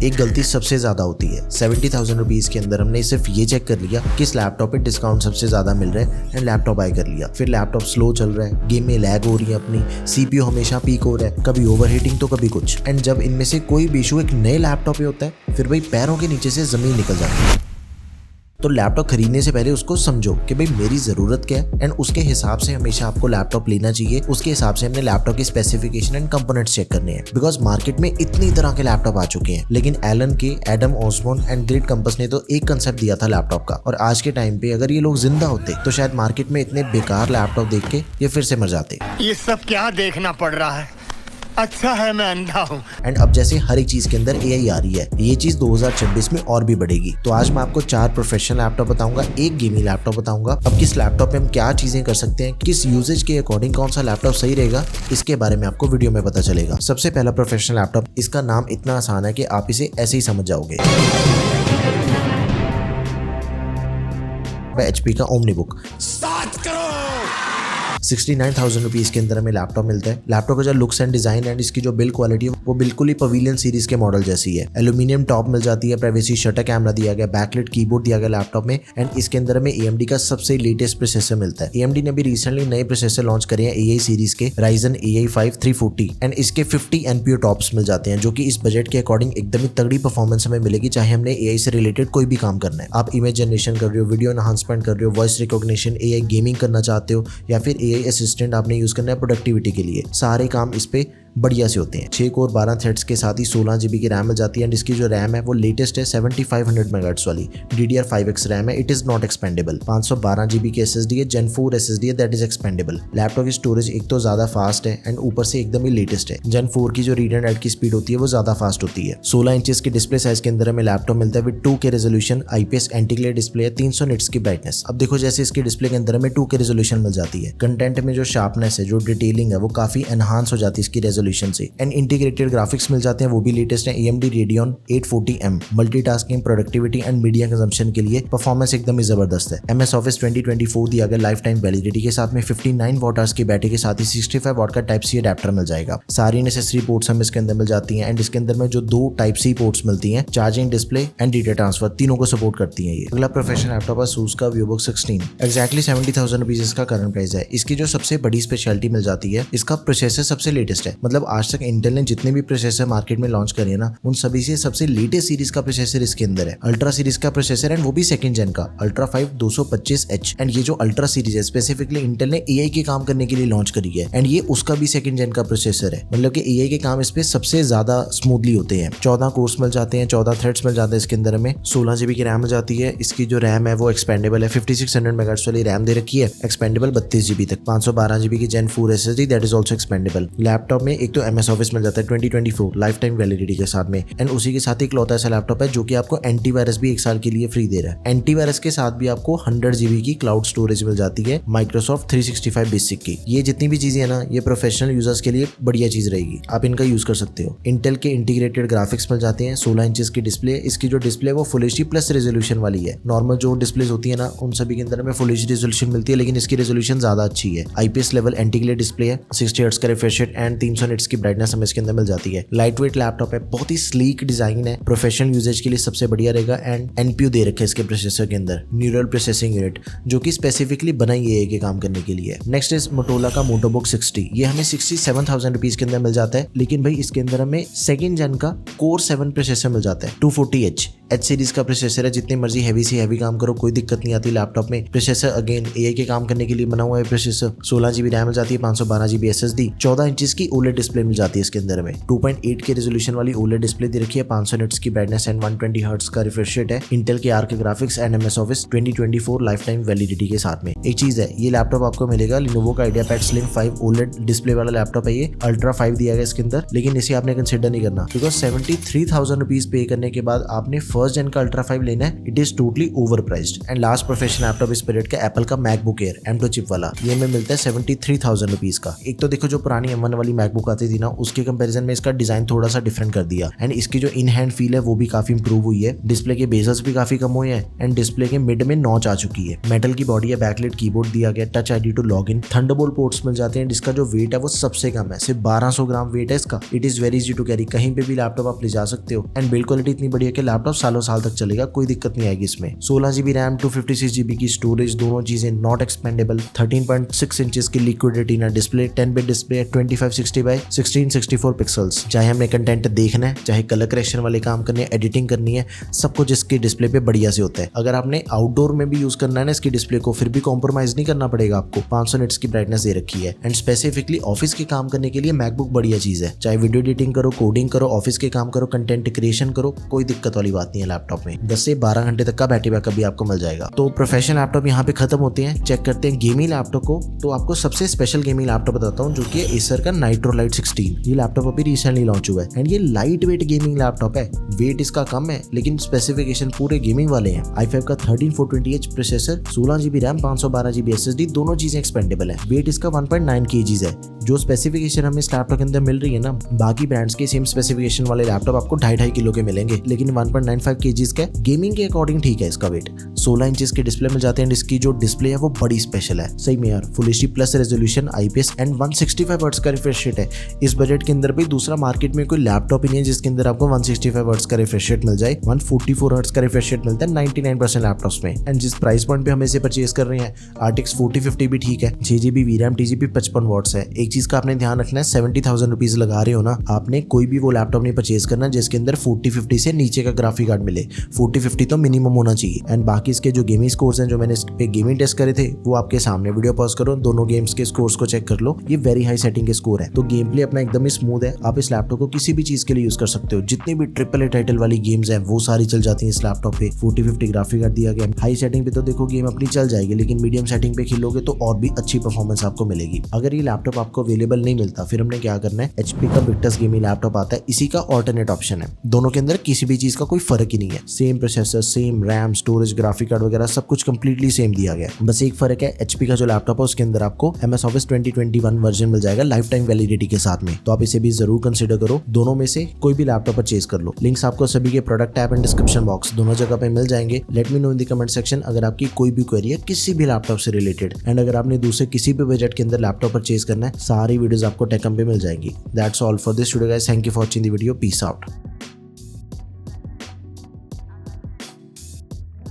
एक गलती सबसे ज्यादा होती है। 70,000 रुपीज के अंदर हमने सिर्फ ये चेक कर लिया कि इस लैपटॉप पे डिस्काउंट सबसे ज्यादा मिल रहा है एंड लैपटॉप बाय कर लिया। फिर लैपटॉप स्लो चल रहा है, गेम में लैग हो रही है, अपनी सीपीयू हमेशा पीक हो रहा है, कभी ओवरहीटिंग तो कभी कुछ। एंड जब इनमें से कोई भी इशू एक नए लैपटॉप पे होता है, फिर भाई पैरों के नीचे से जमीन निकल जाती है। तो लैपटॉप खरीदने से पहले उसको समझो कि भाई मेरी जरूरत क्या है एंड उसके हिसाब से हमेशा आपको लैपटॉप लेना चाहिए। उसके हिसाब से हमने लैपटॉप की स्पेसिफिकेशन एंड कंपोनेंट्स चेक करने हैं, बिकॉज मार्केट में इतनी तरह के लैपटॉप आ चुके हैं। लेकिन Adam Osborne and great compass ने तो एक कंसेप्ट दिया था लैपटॉप का, और आज के टाइम पे अगर ये लोग जिंदा होते तो शायद मार्केट में इतने बेकार लैपटॉप देख के ये फिर से मर जाते। ये सब क्या देखना पड़ रहा है, अच्छा है मैं अंधा हूँ। एंड अब जैसे हर एक चीज के अंदर एआई आ रही है, ये चीज 2026 में और भी बढ़ेगी। तो आज मैं आपको 4 प्रोफेशनल लैपटॉप बताऊंगा, एक गेमिंग लैपटॉप बताऊंगा। अब किस लैपटॉप पे हम क्या चीजें कर सकते हैं, किस यूजेज के अकॉर्डिंग कौन सा लैपटॉप सही रहेगा, इसके बारे में आपको वीडियो में पता चलेगा। सबसे पहला प्रोफेशनल लैपटॉप, इसका नाम इतना आसान है कि आप इसे ऐसे ही समझ जाओगे। HP का ओमनीबुक 69,000 रुपीज के अंदर हमें लैपटॉप मिलता है। लैपटॉप का जो लुक्स एंड डिजाइन एंड इसकी जो बिल्ड क्वालिटी है वो बिल्कुल ही पवेलियन सीरीज के मॉडल जैसी है। एल्यूमिनियम टॉप मिल जाती है, प्राइवेसी शटर कैमरा दिया गया, बैकलाइट कीबोर्ड दिया गया लैपटॉप में। एंड इसके अंदर हमें AMD का सबसे लेटेस्ट प्रोसेसर मिलता है। AMD ने भी रिसेंटली नए प्रोसेसर लॉन्च करे हैं AI सीरीज के, Ryzen AI 5 340, एंड इसके 50 NPU टॉप्स मिल जाते हैं, जो कि इस बजट के अकॉर्डिंग एकदम ही तगड़ी परफॉर्मेंस हमें मिलेगी, चाहे हमने AI से रिलेटेड कोई भी काम करना है। आप इमेज जनरेशन कर रहे हो, वीडियो एनहांसमेंट कर रहे हो, वॉइस रिकॉग्निशन, AI गेमिंग करना चाहते हो, या फिर AI असिस्टेंट आपने यूज करना है प्रोडक्टिविटी के लिए, सारे काम इस पे बढ़िया से होते हैं। 6 कोर 12 थ्रेड्स के साथ ही 16 GB की रैम मिल जाती है। एंड इसकी जो रैम है वो लेटेस्ट है 7500 MHz वाली DDR5X रैम है। It is not expandable. 512 GB की SSD है, Gen 4 SSD है, दैट इज एक्सपेंडेबल। लैपटॉप की स्टोरेज एक तो ज्यादा फास्ट है एंड ऊपर से एकदम ही लेटेस्ट है। Gen 4 की जो रीड एंड राइट की स्पीड होती है वो ज्यादा फास्ट होती है। 16 इंचेस की डिस्प्ले साइज के अंदर हमें लैपटॉप मिलता है with 2K resolution, IPS anti glare display है, 300 निट्स की ब्राइटनेस। अब देखो जैसे इसकी डिस्प्ले के अंदर हमें 2K रेजोल्यूशन मिल जाती है, कंटेंट में जो शार्पनेस है, जो डिटेलिंग है, वो काफी एनहांस हो जाती है इसकी रेजोल्यूशन से। एंड इंटीग्रेटेड ग्राफिक्स मिल जाते हैं, वो भी लेटेस्ट है। AMD Radeon 840M multitasking, productivity and media consumption के लिए परफॉर्मेंस एकदम ही जबरदस्त है। MS Office 2024 दिया गया लाइफ टाइम वैलिडिटी के साथ में 59 वॉट आवर्स की बैटरी के साथ ही 65 वॉट का टाइप C अडेप्टर मिल जाएगा। सारी नेसेसरी पोर्ट्स हमें इसके अंदर मिल जाती हैं। एंड इसके अंदर में जो 2 टाइप C पोर्ट्स मिलती हैं, charging, display and data transfer, तीनों को सपोर्ट करती है ये। अगला प्रोफेशनल लैपटॉप है ASUS का VivoBook 16, एक्जैक्टली 70,000 रुपीज इसका करंट प्राइस है। इसकी जो सबसे बड़ी स्पेशलिटी मिल जाती है, इसका प्रोसेसर सबसे लेटेस्ट है। मतलब आज तक इंटेल ने जितने भी प्रोसेसर मार्केट में लॉन्च करिए ना, उन सभी से सबसे लेटेस्ट सीरीज का प्रोसेसर इसके अंदर है। अल्ट्रा सीरीज का प्रोसेसर एंड वो भी सेकंड जेन का अल्ट्रा 5 225H। एंड ये जो अल्ट्रा सीरीज है स्पेसिफिकली इंटेल ने AI के काम करने के लिए लॉन्च करी है, एंड ये उसका भी सेकंड जेन का प्रोसेसर है। मतलब कि AI के काम इस पे सबसे ज्यादा स्मूथली होते हैं। 14 कोर्स मिल जाते हैं, 14 थ्रेड्स मिल जाते हैं इसके अंदर में। 16 GB की रैम मिल जाती है। इसकी जो रैम है वो एक्सपेंडेबल है, 5600 MHz वाली रैम दे रखी है, एक्सपेंडेबल 32 GB तक। 512 GB की Gen 4 SSD, that is also expendable. Laptop में एक तो MS Office मिल जाता है 2024 लाइफ टाइम वैलिडिटी के साथ में, एंड उसी के साथ ही इकलौता ऐसा लैपटॉप है जो कि आपको एंटीवायरस भी 1 साल के लिए फ्री दे रहा है। एंटीवायरस के साथ भी आपको 100 GB की क्लाउड स्टोरेज मिल जाती है Microsoft 365 बेसिक की। ये जितनी भी चीजें है ना, ये प्रोफेशनल यूजर्स के लिए बढ़िया चीज रहेगी, आप इनका यूज कर सकते हो। इंटेल के इंटीग्रेटेड ग्राफिक्स मिल जाते हैं, 16 इंचेस की डिस्प्ले। इसकी जो डिस्प्ले है वो फुल HD प्लस रेजोल्यूशन वाली है। नॉर्मल जो डिस्प्लेज होती है ना, उन सभी के अंदर में फुल HD रेजोल्यूशन मिलती है, लेकिन इसकी रेजोल्यूशन ज्यादा अच्छी है। IPS level anti glare display है, 60 हर्ट्ज का रिफ्रेश रेट एंड 300 निट्स की ब्राइटनेस हमें इसके अंदर मिल जाती है। लाइट वेट लैपटॉप है, बहुत ही स्लीक डिजाइन है, प्रोफेशनल यूजेज के लिए सबसे बढ़िया रहेगा। एंड NPU दे रखे है इसके प्रोसेसर के अंदर, न्यूरल प्रोसेसिंग यूनिट, जो कि स्पेसिफिकली बनाई है के काम करने के लिए। नेक्स्ट इज मोटोरोला का MotoBook 60। ये हमें 67,000 रुपीज के अंदर मिल जाता है, लेकिन भाई इसके अंदर हमें सेकंड जेन का Core 7 प्रोसेसर मिल जाता है, 240H सीरीज का प्रोसेसर है। जितनी मर्जी हैवी से हैवी काम करो, कोई दिक्कत नहीं आती लैपटॉप में। प्रोसेसर अगेन AI के काम करने के लिए बना हुआ है प्रोसेसर। 16 GB रैम मिल जाती है, 512 GB SSD, 14 इंचेस की OLED डिस्प्ले मिल जाती है इसके अंदर में। 2.8 के रेजोल्यूशन वाली OLED डिस्प्ले दे रखी है, 500 निट्स की ब्राइटनेस एंड 120 हर्ट्ज का रिफ्रेश रेट है। इंटेल के arc graphics and MS Office 2024 life time validity के साथ में। एक चीज है, ये लैपटॉप आपको मिलेगा Lenovo का IdeaPad Slim 5 OLED डिस्प्ले वाला लैपटॉप है। ये अल्ट्रा 5 दिया गया इसके अंदर, लेकिन इसे आपने कंसिडर नहीं करना, बिकॉज 73,000 रुपीज पे करने के बाद आपने फर्स्ट जेन का अल्ट्रा 5 लेना है, it is totally over priced. And last professional laptop इस पीरियड का एप्पल का मैकबुक एयर M2 चिप वाला, ये में मिलता है 73,000 रुपीज का। एक तो देखो जो पुरानी M1 वाली मैकबुक आती थी ना, उसके कंपैरिजन में इसका डिजाइन थोड़ा सा डिफरेंट कर दिया एंड इसकी जो इन हैंड फील है वो भी काफी इंप्रूव हुई है। डिस्प्ले के बेजल्स भी काफी कम हुए हैं एंड डिस्प्ले के मिड में नॉच आ चुकी है। मेटल की बॉडी है, बैकलाइट कीबोर्ड दिया गया, touch ID to login, Thunderbolt ports मिल जाते हैं। जिसका जो वेट है वो सबसे कम है, सिर्फ 1200 ग्राम वेट है इसका। It is very easy to carry, कहीं पे भी लैपटॉप आप ले जा सकते हो एंड बिल्ड क्वालिटी इतनी बढ़िया कि लैपटॉप सालों साल तक चलेगा, कोई दिक्कत नहीं आएगी इसमें। 16GB रैम, 256GB की स्टोरेज, दोनों चीजें नॉट एक्सपेंडेबल, 13.6 इंचेस की liquid retina display, 10 bit display, 2560x1664 pixels. चाहे हमें कंटेंट देखना है, चाहे कलर करेक्शन वाले काम करने, एडिटिंग करनी है, सब कुछ इसके डिस्प्ले पे बढ़िया से होता है। अगर आपने आउटडोर में भी यूज करना है ना इसकी डिस्प्ले को, फिर भी कॉम्प्रोमाइज नहीं करना पड़ेगा आपको। 500 निट्स की ब्राइटनेस दे रखी है एंड स्पेसिफिकली ऑफिस के काम करने के लिए मैकबुक बढ़िया चीज है। चाहे वीडियो एडिटिंग करो, कोडिंग करो, ऑफिस के काम करो, कंटेंट क्रिएशन करो, कोई दिक्कत वाली बात नहीं है। लैपटॉप में 10 से 12 घंटे तक का बैटरी बैकअप भी आपको मिल जाएगा। तो प्रोफेशनल लैपटॉप यहाँ पे खत्म होते हैं। चेक करते हैं गेमिंग लैपटॉप को। तो आपको सबसे स्पेशल गेमिंग लैपटॉप बताता हूँ, जो कि है एसर का नाइट्रो लाइट 16। ये लैपटॉप अभी रिसेंटली लॉन्च हुआ है एंड ये लाइट वेट गेमिंग लैपटॉप है। वेट इसका कम है लेकिन स्पेसिफिकेशन पूरे गेमिंग वाले हैं। i5 का 13420H processor, 16GB RAM, 512GB SSD, दोनों चीजें एक्सपेंडेबल है। वेट इसका 1.9 kg है। जो स्पेसिफिकेशन हमें इस लैपटॉप के अंदर मिल रही है ना, बाकी ब्रांड्स के सेम स्पेसिफिकेशन वाले लैपटॉप आपको 2.5 किलो के मिलेंगे, लेकिन 1.95 kg का गेमिंग के अकॉर्डिंग ठीक है इसका वेट। 16 इंचेस के डिस्प्ले मिल जाते हैं। इसकी जो डिस्प्ले है वो बड़ी स्पेशल है, सही में यार। Full HD plus resolution, IPS and 165 hertz का रिफ्रेश रेट है। इस बजट के अंदर भी दूसरा मार्केट में कोई लैपटॉप ही नहीं है जिसके अंदर आपको 165 हर्ट्ज का रिफ्रेश रेट मिल जाए। 144 हर्ट्ज का रिफ्रेश रेट मिलता है 99% लैपटॉप्स में। एंड जिस प्राइस पॉइंट पे हम इसे परचेज कर रहे हैं, RTX 4050 भी ठीक है, 6GB VRAM, TGP 55 वॉट्स है। एक चीज का आपने ध्यान रखना है, 70,000 रुपीज लगा रहे हो ना, आपने कोई भी वो लैपटॉप नहीं परचेज करना जिसके अंदर 4050 से नीचे का ग्राफिक कार्ड मिले। 4050 तो मिनिमम होना चाहिए। एंड बाकी इसके जो गेमिंग स्कोर्स हैं, जो मैंने इस पे गेमिंग टेस्ट करे थे, वो आपके सामने। वीडियो पॉज करो, दोनों गेम्स के स्कोर्स को चेक कर लो। ये वेरी हाई सेटिंग के स्कोर है, तो गेम प्ले अपना एकदम ही स्मूथ है। आप इस लैपटॉप को किसी भी चीज के लिए यूज कर सकते हो। जितनी भी AAA टाइटल वाली गेम्स हैं वो सारी चल जाती हैं इस लैपटॉप पे। 4050 ग्राफिक कार्ड दिया गया। हाई सेटिंग पे तो देखो गेम अपनी चल जाएगी, लेकिन मीडियम सेटिंग पे खेलोगे तो और भी अच्छी परफॉर्मेंस आपको मिलेगी। अगर ये लैपटॉप आपको अवेलेबल नहीं मिलता, फिर हमने क्या करना है, HP का विक्टस गेमिंग लैपटॉप आता है, इसी का ऑल्टरनेट ऑप्शन है। दोनों के अंदर किसी भी चीज का कोई फर्क ही नहीं है। Same processor, same RAM, storage, graphic card वगैरह सब कुछ कंप्लीटली सेम दिया गया है। बस एक फर्क है, HP का जो लैपटॉप है उसके अंदर आपको MS Office 2021 वर्जन मिल जाएगा लाइफ टाइम वैलिडिटी के साथ में। तो आप इसे भी जरूर कंसिडर करो। दोनों में से कोई भी लैपटॉप परचेज कर लो। लिंक्स आपको सभी के product tab and description box दोनों जगह पे मिल जाएंगे। Let me know in the comment section अगर आपकी कोई भी क्वेरी है किसी भी लैपटॉप से रिलेटेड। एंड अगर आपने दूसरे किसी भी बजट के अंदर लैपटॉप परचेज करना है, सारी वीडियोस आपको टेकम पे मिल जाएंगी। That's all for this video guys. Thank you for watching the video. Peace out.